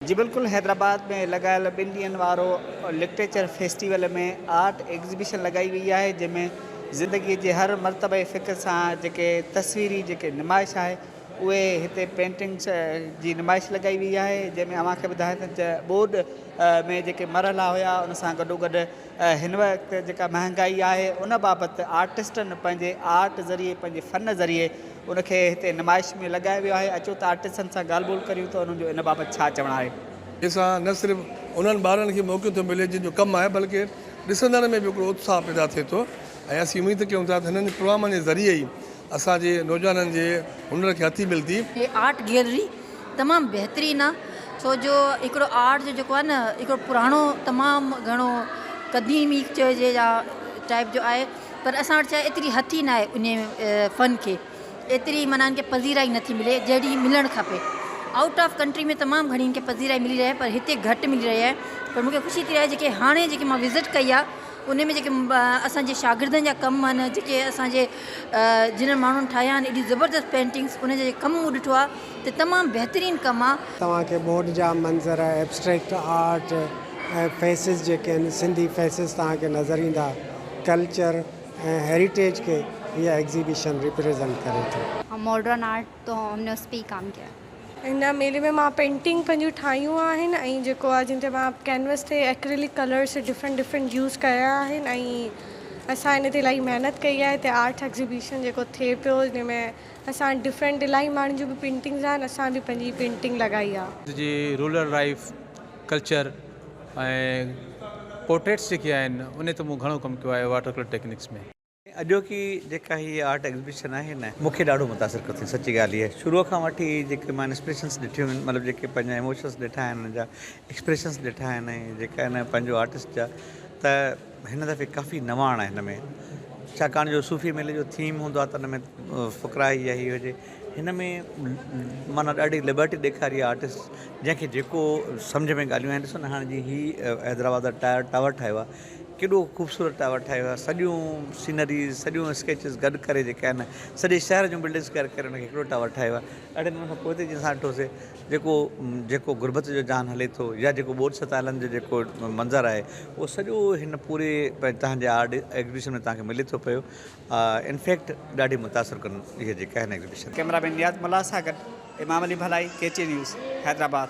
जी बिल्कुल, हैदराबाद में लगायल 2 ॾींहंनि वारो लिटरेचर फेस्टिवल में आर्ट एग्ज़िबिशन लगाई वई आहे, जंहिंमें ज़िंदगीअ जे हर मरतबे फ़िक्र सां जेके तस्वीरी जेके नुमाइश आहे उहे हिते पेंटिंग्स जी नुमाइश लगाई वई आहे, जंहिंमें अव्हांखे ॿुधाए त बोर्ड में जेके मरहला हुया उन सां गॾोगॾु हिन वक़्तु जेका महांगाई आहे उन बाबति आर्टिस्टनि पंहिंजे आर्ट ज़रिए पंहिंजे फ़न ज़रिए उनखे हिते नुमाइश में लगायो वियो आहे। अचो त आर्टिस्टनि सां ॻाल्हि ॿोल करियूं त उन्हनि जो इन बाबति छा चवणु आहे। जंहिंसां न सिर्फ़ु उन्हनि ॿारनि खे मौक़ो थो मिले जंहिंजो कमु आहे, बल्कि ॾिसंदड़ में बि हिकिड़ो उत्साह पैदा थिए थो। ऐं असीं उमेद कयूं था त हिननि प्रोग्रामनि जे ज़रिए ई असांजे नौजवाननि जे हुनर खे हथी मिलंदी। ये आर्ट गैलरी तमामु बहितरीनु आहे, छो जो हिकिड़ो आर्ट जो जेको आहे न हिकिड़ो पुराणो तमामु घणो क़दीमी चइजे या टाइप जो आहे, पर असां वटि छा एतिरी हथी न आहे उन फ़न खे, एतिरी माना इनखे पज़ीराई नथी मिले जहिड़ी मिलणु खपे। आउट ऑफ कंट्री में तमामु घणी इनखे पज़ीराई मिली रही आहे, पर हिते घटि मिली रही आहे। पर मूंखे ख़ुशी थी रही आहे जेके हाणे जेके मां विज़िट कई आहे उन में जेके असांजे शागिर्दनि जा कम आहिनि, जेके असांजे जिन माण्हुनि ठाहिया आहिनि एॾी ज़बरदस्त पेंटिंग्स, उन जे कमु मूं ॾिठो आहे त तमामु बहितरीनु कमु आहे। तव्हांखे बोर्ड जा मंज़र, एब्स्ट्रैक्ट आर्ट ऐं फेसिस जेके आहिनि सिंधी फेसिस तव्हांखे नज़र ईंदा। कल्चर ऐं हेरिटेज खे इहा एग्ज़िबिशन रिप्रेजेंट करे थी। मॉडर्न आर्ट तो हमने उस पर ही काम किया। हिन मेले में मां पेंटिंग पंहिंजूं ठाहियूं आहिनि ऐं जेको आहे जिन ते मां कैनवस ते एक्रेलिक कलर्स डिफरेंट यूज़ कया आहिनि ऐं असां हिन ते इलाही महिनत कई आहे। हिते आर्ट एग्ज़िबिशन जेको थिए पियो हिन में असां डिफरेंट इलाही माण्हुनि जूं बि पेंटिंग्स आहिनि, असां बि पंहिंजी पेंटिंग लॻाई आहे। जी रूरल लाइफ कल्चर ऐं पोर्ट्रेट्स जेके आहिनि उन ते मूं घणो कमु कयो आहे वाटर कलर टेक्निक्स में। अॼोकी जेका हीअ आर्ट एग्ज़िबिशन आहे न मूंखे ॾाढो मुतासिर कयो अथई, सची ॻाल्हि इहा। शुरूअ खां वठी जेके मां इंस्पिरेशन्स ॾिठियूं आहिनि, मतिलबु जेके पंहिंजा इमोशन्स ॾिठा आहिनि, हुन जा एक्सप्रेशन्स ॾिठा आहिनि, ऐं जेका आहिनि पंहिंजो आर्टिस्ट जा, त हिन दफ़े काफ़ी नवाण आहे हिन में। छाकाणि जो सूफ़ी मेले जो थीम हूंदो आहे त हुन में फ़ुक़रा इहा ई हुजे। हिन में माना ॾाढी लिबर्टी ॾेखारी आहे आर्टिस्ट, जंहिंखे जेको सम्झ में ॻाल्हियूं आहिनि। ॾिसो न हाणे जीअं हीअ हैदराबाद टावर ठाहियो आहे, केॾो ख़ूबसूरत टावर ठाहियो आहे, सॼियूं सीनरीज़ सॼियूं स्केचिस गॾु करे जेके आहिनि सॼे शहर जूं बिल्डिंग्स करे करे हुनखे हिकिड़ो टावर ठाहियो आहे। ॾाढे दिन खां पोइ ते जीअं असां ॾिठोसीं जेको गुरबत जो जान हले थो या जेको बोर्ड सतालनि जो जेको मंज़र आहे उहो सॼो हिन पूरे तव्हांजे आर्ट एग्ज़िबिशन में तव्हांखे मिले थो पियो। इनफैक्ट ॾाढी मुतासिर कनि इहे जेका आहिनि एग्ज़िबिशन। कैमरामैन नियाज़ मुल्ला सां गॾु इमाम अली भलाई, KT न्यूज़, हैदराबाद।